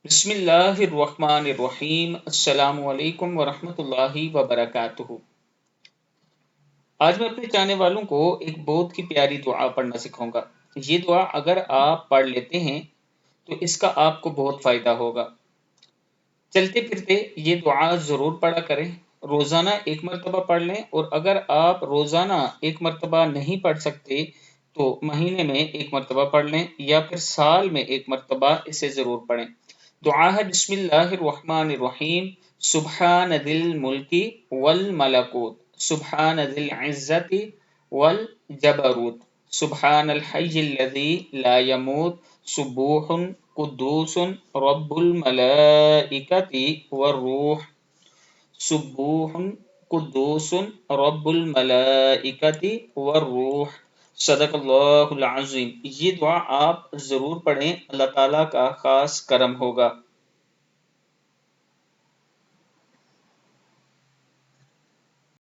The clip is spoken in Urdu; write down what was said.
بسم اللہ الرحمن الرحیم۔ السلام علیکم ورحمۃ اللہ وبرکاتہ۔ آج میں اپنے چاہنے والوں کو ایک بہت کی پیاری دعا پڑھنا سکھاؤں گا۔ یہ دعا اگر آپ پڑھ لیتے ہیں تو اس کا آپ کو بہت فائدہ ہوگا۔ چلتے پھرتے یہ دعا ضرور پڑھا کریں، روزانہ ایک مرتبہ پڑھ لیں، اور اگر آپ روزانہ ایک مرتبہ نہیں پڑھ سکتے تو مہینے میں ایک مرتبہ پڑھ لیں، یا پھر سال میں ایک مرتبہ اسے ضرور پڑھیں۔ دعا ہے بسم اللہ الرحمن الرحیم۔ سبحان ذی الملک والملکوت، سبحان ذی العزت والجبروت، سبحان الحی الذی لا يموت، سبوح قدوس رب الملائکۃ والروح، سبوح قدوس رب الملائکۃ والروح۔ صدق اللہ العظیم۔ یہ دعا آپ ضرور پڑھیں، اللہ تعالیٰ کا خاص کرم ہوگا۔